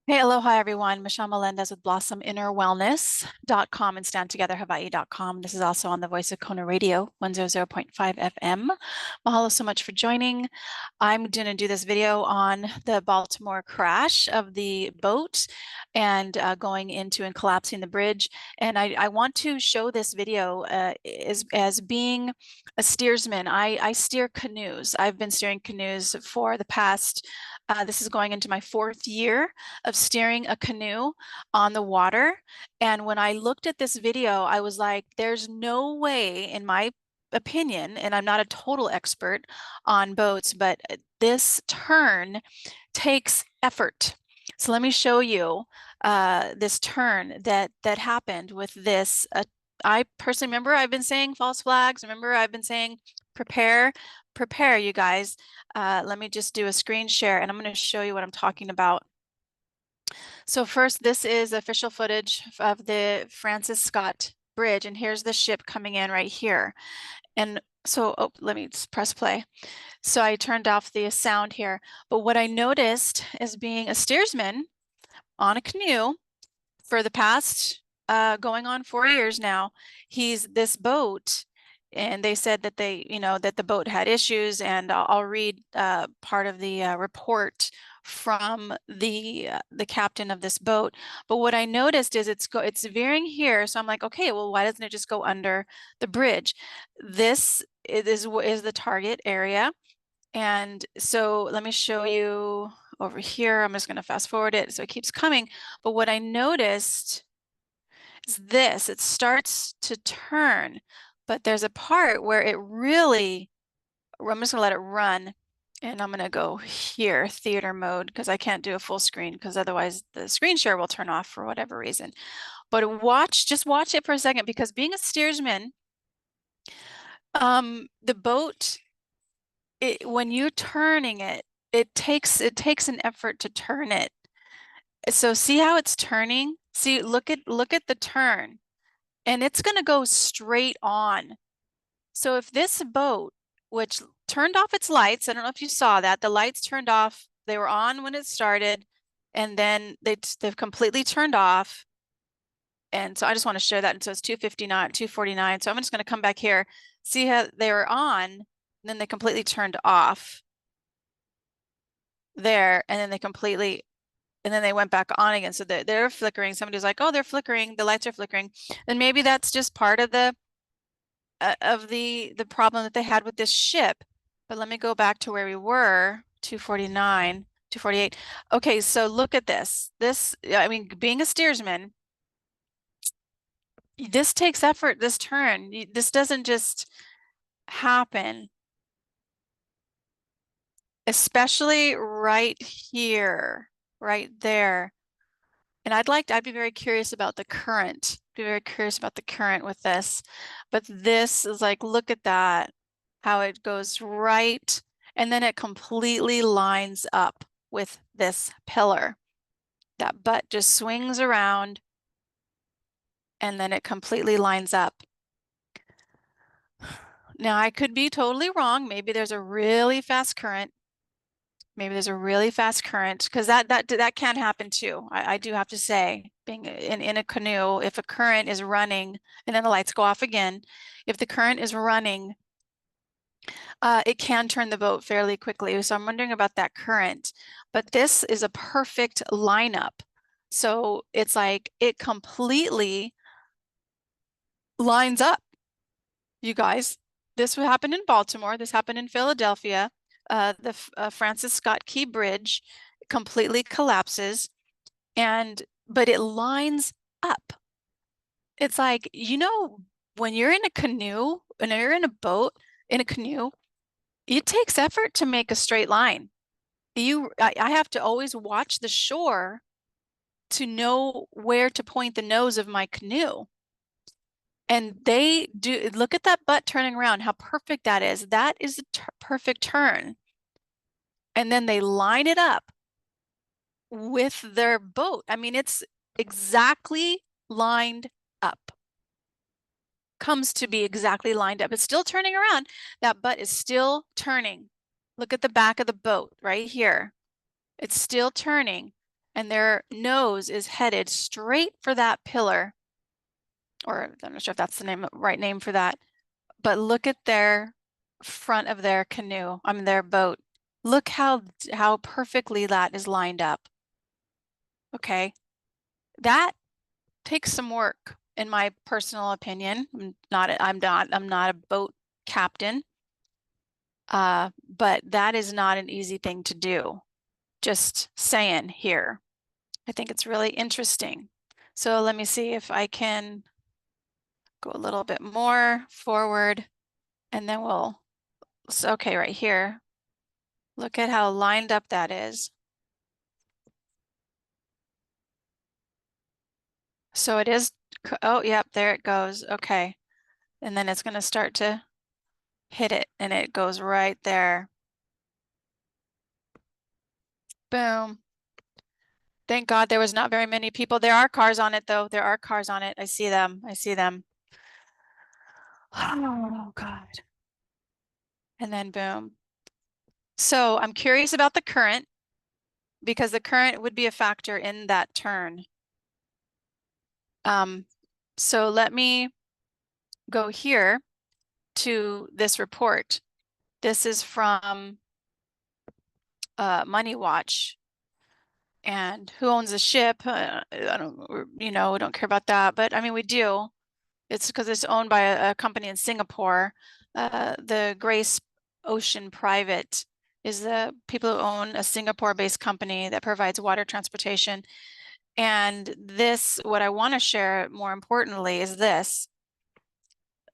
Hey, aloha everyone. Michelle Melendez with blossominnerwellness.com and standtogetherhawaii.com. This is also on the Voice of Kona Radio, 100.5 FM. Mahalo so much for joining. I'm going to do this video on the Baltimore crash of the boat and going into and collapsing the bridge. And I want to show this video as being a steersman. I steer canoes. I've been steering canoes for the past this is going into my 4th year of steering a canoe on the water. And when I looked at this video, I was like, there's no way, in my opinion, and I'm not a total expert on boats, but this turn takes effort. So let me show you this turn that happened with this. I personally remember I've been saying false flags. Remember I've been saying prepare, prepare, you guys. Let me just do a screen share and I'm going to show you what I'm talking about. So first, this is official footage of the Francis Scott Bridge, and here's the ship coming in right here. And so, let me just press play. So I turned off the sound here. But what I noticed is being a steersman on a canoe for the past going on 4 years now, he's this boat, and they said that that the boat had issues, and I'll read part of the report from the captain of this boat. But what I noticed is it's veering here, so I'm like, okay, well, why doesn't it just go under the bridge? This is the target area, and so let me show you over here. I'm just going to fast forward it so it keeps coming. But what I noticed is this, it starts to turn, but there's a part where it really, I'm just going to let it run. And I'm going to go here, theater mode, because I can't do a full screen because otherwise the screen share will turn off for whatever reason. But just watch it for a second, because being a steersman, the boat, when you're turning it, it takes an effort to turn it. So see how it's turning? See, look at the turn, and it's going to go straight on. So if this boat, which turned off its lights, I don't know if you saw that, the lights turned off, they were on when it started, and then they've completely turned off. And so I just want to show that. And so it's 2:59, 2:49. So I'm just going to come back here, see how they were on, and then they completely turned off there, and then they went back on again. So they're flickering. Somebody's like, oh, they're flickering, the lights are flickering. And maybe that's just part of the problem that they had with this ship. But let me go back to where we were, 2:49, 2:48. Okay, so look at this. I mean, being a steersman, this takes effort, this turn. This doesn't just happen, especially right here, right there. And I'd be very curious about the current, with this. But this is like, look at that, how it goes right, and then it completely lines up with this pillar. That butt just swings around, and then it completely lines up. Now, I could be totally wrong. Maybe there's a really fast current. Because that can happen too. I do have to say, being in a canoe, if a current is running and then the lights go off again, if the current is running, it can turn the boat fairly quickly. So I'm wondering about that current. But this is a perfect lineup. So it's like it completely lines up, you guys. This happened in Baltimore. This happened in Philadelphia. The Francis Scott Key Bridge completely collapses, but it lines up. It's like, when you're in a canoe, when you're in a boat, in a canoe, it takes effort to make a straight line. I have to always watch the shore to know where to point the nose of my canoe. And they do, look at that butt turning around, how perfect that is. That is a perfect turn. And then they line it up with their boat. I mean, it's exactly lined up. Comes to be exactly lined up. It's still turning around. That butt is still turning. Look at the back of the boat right here. It's still turning. and their nose is headed straight for that pillar, or I'm not sure if that's the right name for that, but look at their front of their canoe, I mean their boat. Look how perfectly that is lined up. Okay, that takes some work, in my personal opinion. I'm not a boat captain, but that is not an easy thing to do. Just saying here. I think it's really interesting. So let me see if I can go a little bit more forward, and then okay, right here. Look at how lined up that is. So it is, oh, yep, there it goes. Okay. And then it's going to start to hit it, and it goes right there. Boom. Thank God there was not very many people. There are cars on it, though. There are cars on it. I see them. I see them. Oh, God. And then boom. So I'm curious about the current, because the current would be a factor in that turn. So let me go here to this report. This is from Money Watch. And who owns the ship? I don't, we don't care about that. But I mean, we do. It's because it's owned by a company in Singapore. The Grace Ocean Private is the people who own a Singapore-based company that provides water transportation. And this, what I want to share more importantly, is this.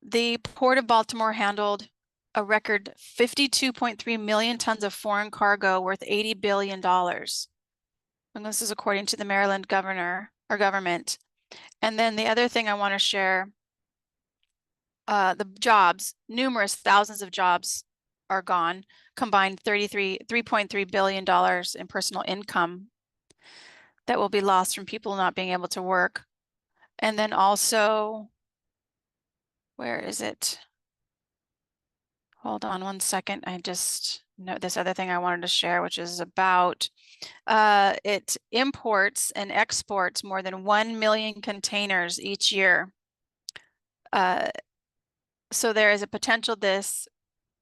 The Port of Baltimore handled a record 52.3 million tons of foreign cargo worth $80 billion. And this is according to the Maryland governor or government. And then the other thing I want to share, the jobs, numerous thousands of jobs are gone, combined $3.3 billion in personal income that will be lost from people not being able to work. And then also, where is it? Hold on one second. I just know this other thing I wanted to share, which is about it imports and exports more than 1 million containers each year. So there is a potential this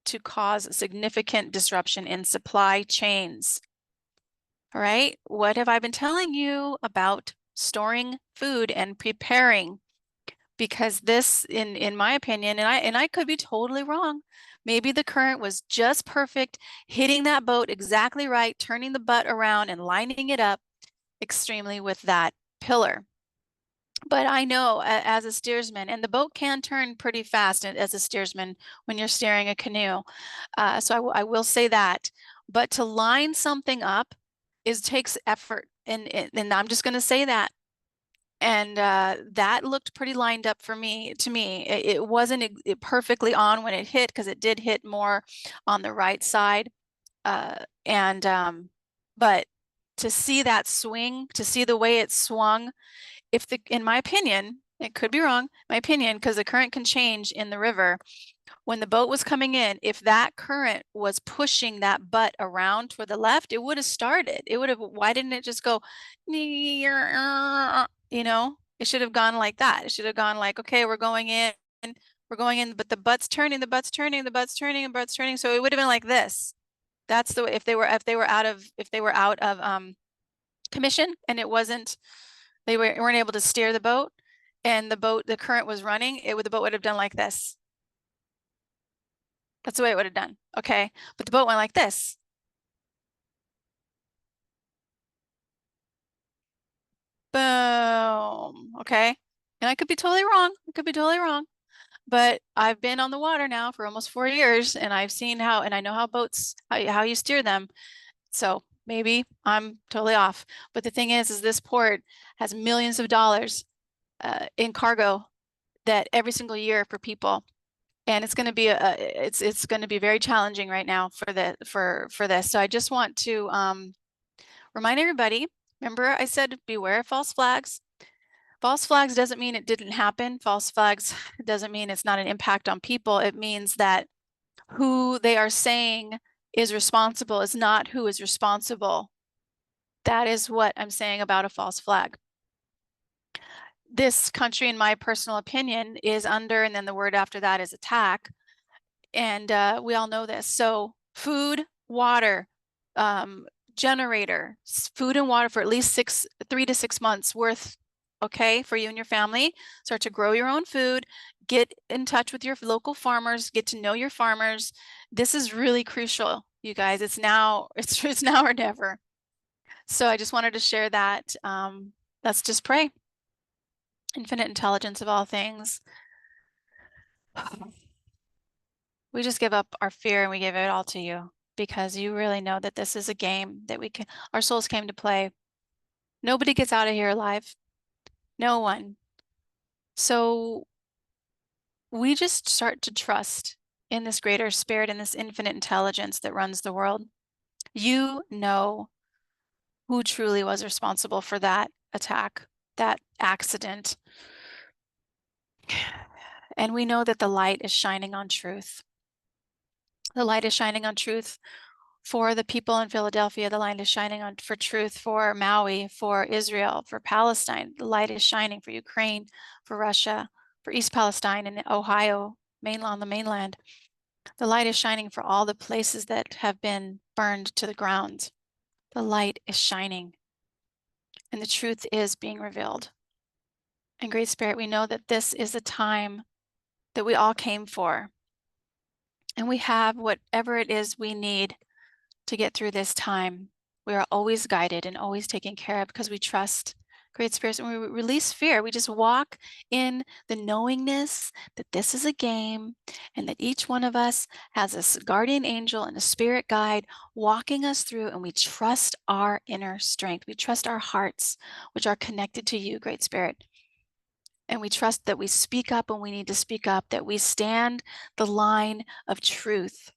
to cause significant disruption in supply chains. All right, what have I been telling you about storing food and preparing? Because this, in my opinion, and I could be totally wrong, maybe the current was just perfect, hitting that boat exactly right, turning the butt around and lining it up extremely with that pillar. But I know as a steersman, and the boat can turn pretty fast as a steersman when you're steering a canoe. So I will say that. But to line something up takes effort. And I'm just going to say that. And that looked pretty lined up to me. It wasn't perfectly on when it hit, because it did hit more on the right side. But to see that swing, to see the way it swung, in my opinion, it could be wrong, my opinion, because the current can change in the river. When the boat was coming in, if that current was pushing that butt around toward the left, it would have started. Why didn't it just go, it should have gone like that. It should have gone like, okay, we're going in, but the butt's turning, the butt's turning, the butt's turning, the butt's turning. So it would have been like this. That's the way, if they were out of commission, and it wasn't, they weren't able to steer the boat, and the current was running, the boat would have done like this. That's the way it would have done. Okay. But the boat went like this. Boom. Okay. And I could be totally wrong. I could be totally wrong. But I've been on the water now for almost 4 years, and I've seen and I know how boats, how you steer them. So maybe I'm totally off. But the thing is this port has millions of dollars in cargo that every single year for people. And it's going to be it's going to be very challenging right now for this. So I just want to remind everybody, remember I said beware of false flags. False flags doesn't mean it didn't happen. False flags doesn't mean it's not an impact on people. It means that who they are saying is responsible is not who is responsible. That is what I'm saying about a false flag. This country, in my personal opinion, is under, and then the word after that is attack. And we all know this. So food, water, generator, food and water for at least 3 to 6 months worth, okay, for you and your family. Start to grow your own food, get in touch with your local farmers, get to know your farmers. This is really crucial, you guys. It's now or never. So I just wanted to share that. Let's just pray. Infinite intelligence of all things. We just give up our fear and we give it all to you, because you really know that this is a game that our souls came to play. Nobody gets out of here alive. No one. So we just start to trust in this greater spirit and this infinite intelligence that runs the world. You know who truly was responsible for that attack, that accident. And we know that the light is shining on truth. The light is shining on truth for the people in Philadelphia. The light is shining on for truth for Maui, for Israel, for Palestine. The light is shining for Ukraine, for Russia, for East Palestine and Ohio, on the mainland. The light is shining for all the places that have been burned to the ground. The light is shining, and the truth is being revealed. And Great Spirit, we know that this is a time that we all came for, and we have whatever it is we need to get through this time. We are always guided and always taken care of because we trust Great Spirits, and we release fear. We just walk in the knowingness that this is a game and that each one of us has a guardian angel and a spirit guide walking us through, and we trust our inner strength. We trust our hearts, which are connected to you, Great Spirit. And we trust that we speak up when we need to speak up, that we stand the line of truth,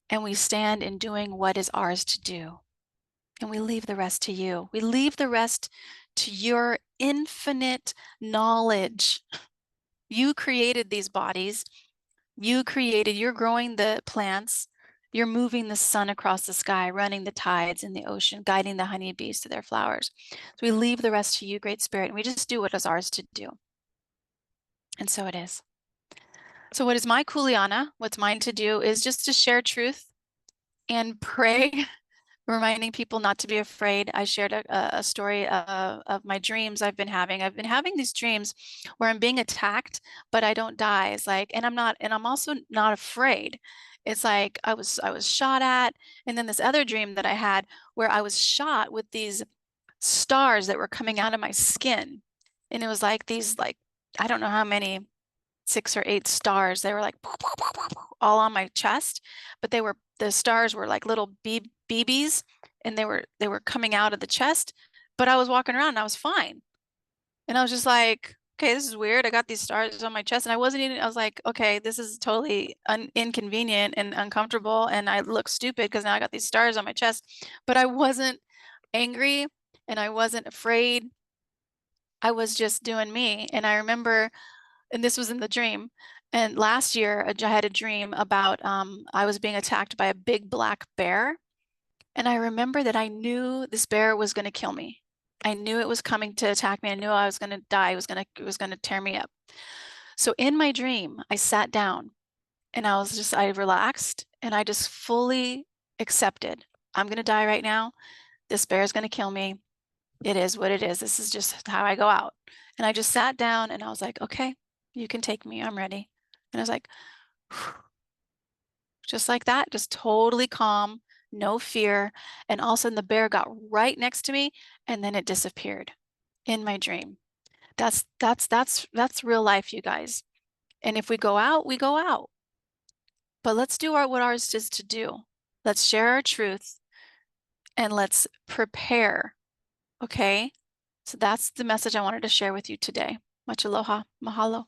and we stand in doing what is ours to do. And we leave the rest to you. We leave the rest to your infinite knowledge. You created these bodies. You're growing the plants. You're moving the sun across the sky, running the tides in the ocean, guiding the honeybees to their flowers. So we leave the rest to you, Great Spirit, and we just do what is ours to do. And so it is. So what is my kuleana? What's mine to do is just to share truth and pray, reminding people not to be afraid. I shared a story of my dreams I've been having. I've been having these dreams where I'm being attacked, but I don't die. It's like, and I'm also not afraid. It's like I was shot at, and then this other dream that I had where I was shot with these stars that were coming out of my skin, and it was like these, like, I don't know how many, 6 or 8 stars. They were like all on my chest, but the stars were like little BBs, and they were coming out of the chest, but I was walking around and I was fine. And I was just like, okay, this is weird. I got these stars on my chest, and I was like, okay, this is totally inconvenient and uncomfortable, and I look stupid because now I got these stars on my chest. But I wasn't angry and I wasn't afraid. I was just doing me. And I remember, and this was in the dream. And last year, I had a dream about I was being attacked by a big black bear. And I remember that I knew this bear was going to kill me. I knew it was coming to attack me. I knew I was going to die. It was going to tear me up. So in my dream, I sat down and I relaxed, and I just fully accepted. I'm going to die right now. This bear is going to kill me. It is what it is. This is just how I go out. And I just sat down and I was like, okay, you can take me. I'm ready. And I was like, just like that, just totally calm, no fear. And all of a sudden the bear got right next to me, and then it disappeared in my dream. That's real life, you guys. And if we go out, we go out. But let's do what ours is to do. Let's share our truth and let's prepare. Okay? So that's the message I wanted to share with you today. Much aloha. Mahalo.